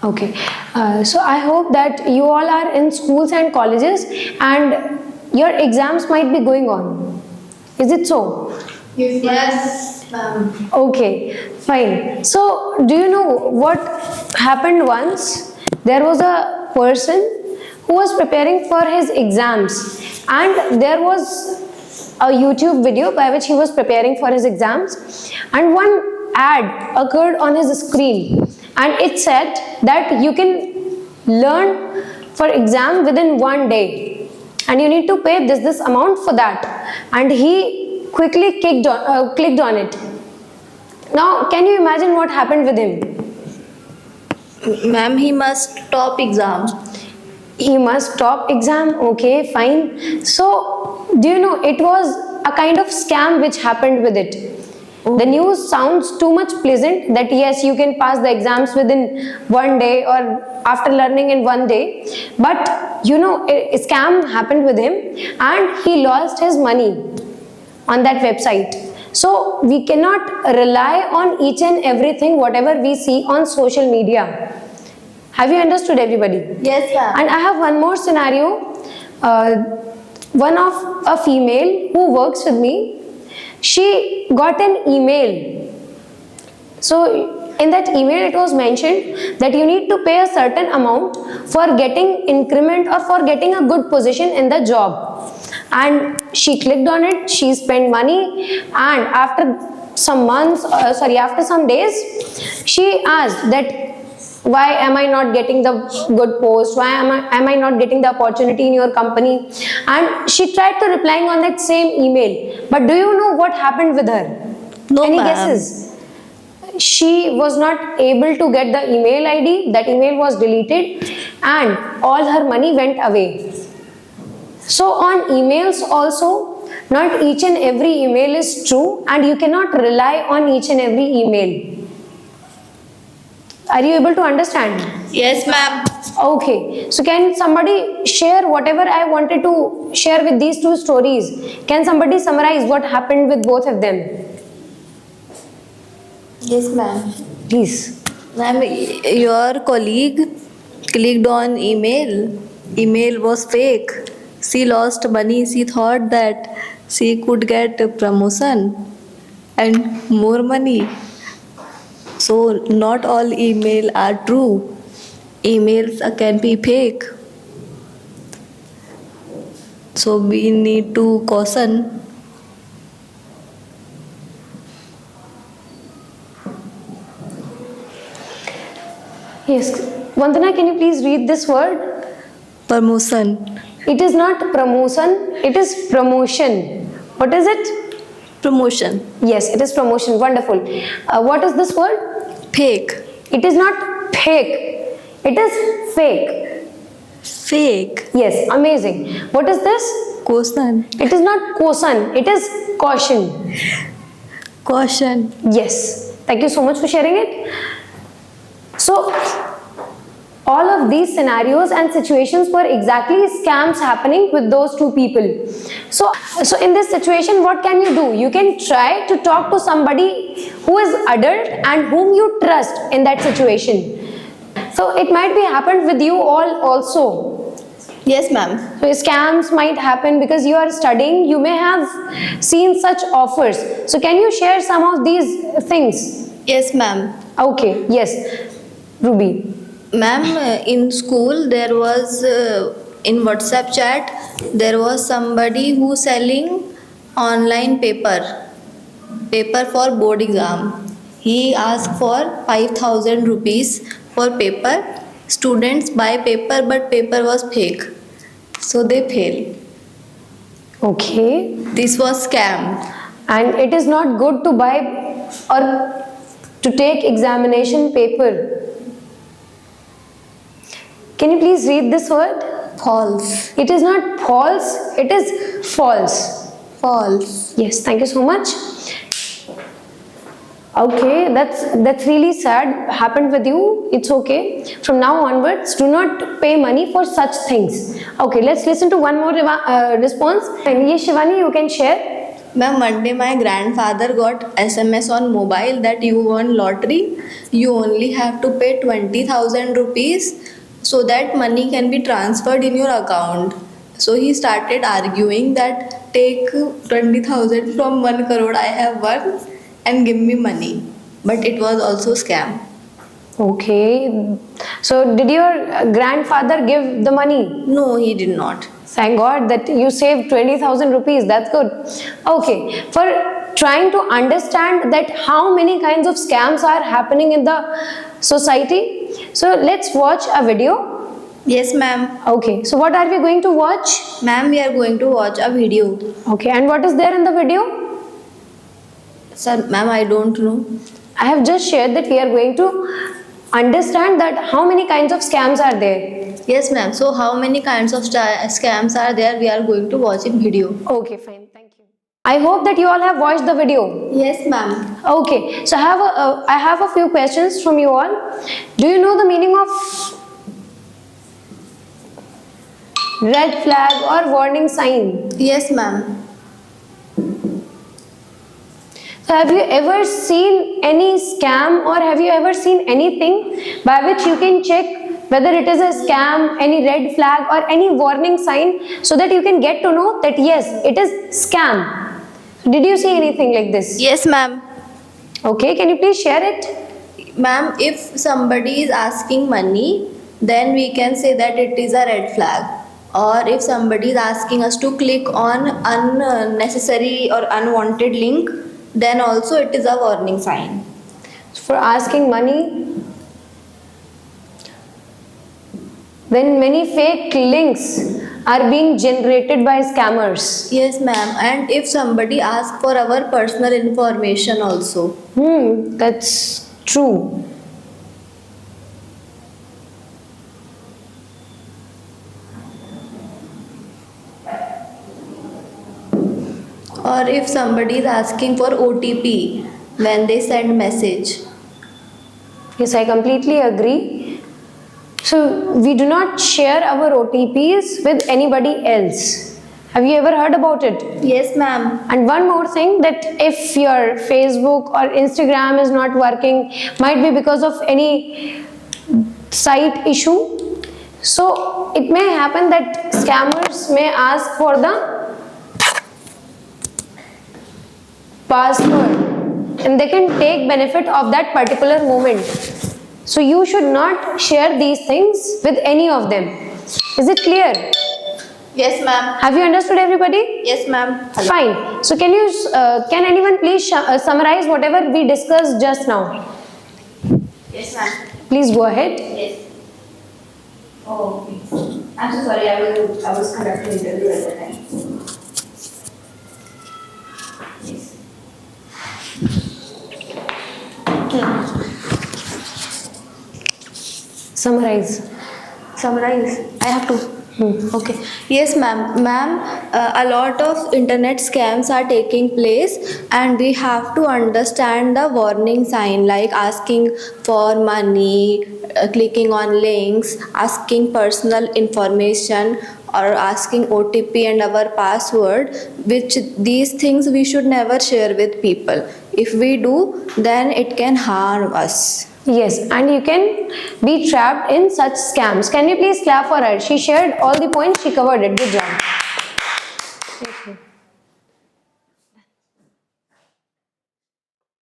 Okay. So I hope that you all are in schools and colleges and your exams might be going on. Is it so? Yes, ma'am. Okay, fine. So, do you know what happened once? There was a person who was preparing for his exams, and there was a YouTube video by which he was preparing for his exams, and one ad occurred on his screen, and it said that you can learn for exam within 1 day, and you need to pay this amount for that. And he quickly clicked on it. Now, can you imagine what happened with him? Ma'am, he must top exam. He must top exam. Okay, fine. So, do you know it was a kind of scam which happened with it? The news sounds too much pleasant that yes, you can pass the exams within 1 day or after learning in 1 day. But you know, a scam happened with him and he lost his money on that website. So we cannot rely on each and everything whatever we see on social media. Have you understood, everybody? Yes, ma'am. And I have one more scenario. One of a female who works with me, she got an email. So in that email it was mentioned that you need to pay a certain amount for getting increment or for getting a good position in the job. And she clicked on it, she spent money, and after some months, after some days, she asked that why am I not getting the good post, why am I not getting the opportunity in your company. And she tried to replying on that same email, but do you know what happened with her? No, Any ma'am. guesses? She was not able to get the email ID, that email was deleted and all her money went away. So on emails also, not each and every email is true and you cannot rely on each and every email. Are you able to understand? Yes, ma'am. Okay, so can somebody share whatever I wanted to share with these two stories? Can somebody summarize what happened with both of them? Yes, ma'am. Please. Ma'am, your colleague clicked on email. Email was fake. She lost money. She thought that she could get a promotion and more money. So not all email are true. Emails can be fake. So we need to caution. Yes. Vandana, can you please read this word? Promotion. It is not promotion, it is promotion. What is it? Promotion. Yes, it is promotion. Wonderful. What is this word? Fake. It is not fake. It is fake. Fake. Yes, amazing. What is this? Caution. It is not caution. It is caution. Caution. Yes. Thank you so much for sharing it. So, all of these scenarios and situations were exactly scams happening with those two people. So in this situation, what can you do? You can try to talk to somebody who is adult and whom you trust in that situation. So it might be happened with you all also. Yes, ma'am. So scams might happen because you are studying. You may have seen such offers. So can you share some of these things? Yes, ma'am. Okay. Yes. Ruby. Ma'am, in school there was in WhatsApp chat there was somebody who selling online paper for board exam. He asked for 5,000 rupees for paper. Students buy paper but paper was fake, so they fail. Okay. This was scam. And it is not good to buy or to take examination paper. Can you please read this word? False. It is not false, it is false. False. Yes, thank you so much. Okay, that's really sad happened with you. It's okay. From now onwards, do not pay money for such things. Okay, let's listen to one more response. And yes, Shivani, you can share. Ma'am, one day my grandfather got SMS on mobile that you won lottery. You only have to pay 20,000 rupees so that money can be transferred in your account. So he started arguing that take 20,000 from 1 crore I have won and give me money. But it was also scam. Okay. So did your grandfather give the money? No, he did not. Thank God that you saved 20,000 rupees. That's good. Okay. For trying to understand that how many kinds of scams are happening in the society. So let's watch a video. Yes, ma'am. Okay. So what are we going to watch? Ma'am, we are going to watch a video. Okay. And what is there in the video? Sir, ma'am, I don't know. I have just shared that we are going to understand that how many kinds of scams are there. Yes, ma'am. So, how many kinds of scams are there? We are going to watch in video. Okay, fine. Thank you. I hope that you all have watched the video. Yes, ma'am. Okay. So I have a few questions from you all. Do you know the meaning of red flag or warning sign? Yes, ma'am. So have you ever seen any scam or have you ever seen anything by which you can check whether it is a scam, any red flag or any warning sign, so that you can get to know that yes, it is scam? Did you see anything like this? Yes, ma'am. Okay, can you please share it? Ma'am, if somebody is asking money, then we can say that it is a red flag. Or if somebody is asking us to click on unnecessary or unwanted link, then also it is a warning sign. For asking money, when many fake links are being generated by scammers. Yes, ma'am. And if somebody asks for our personal information also. That's true. Or if somebody is asking for OTP when they send message. Yes, I completely agree. So we do not share our OTPs with anybody else. Have you ever heard about it? Yes, ma'am. And one more thing, that if your Facebook or Instagram is not working, might be because of any site issue. So it may happen that scammers may ask for the password and they can take benefit of that particular moment. So you should not share these things with any of them. Is it clear? Yes, ma'am. Have you understood, everybody? Yes, ma'am. Fine. So can anyone please summarize whatever we discussed just now? Yes, ma'am. Please go ahead. Yes. Oh, okay. I'm so sorry. I was conducting interview at the time. Yes. Summarize. Summarize. I have to. Okay. Yes, ma'am. Ma'am, a lot of internet scams are taking place, and we have to understand the warning sign, like asking for money, clicking on links, asking personal information, or asking OTP and our password, which these things we should never share with people. If we do, then it can harm us. Yes, and you can be trapped in such scams. Can you please clap for her? She shared all the points, she covered it. Good job.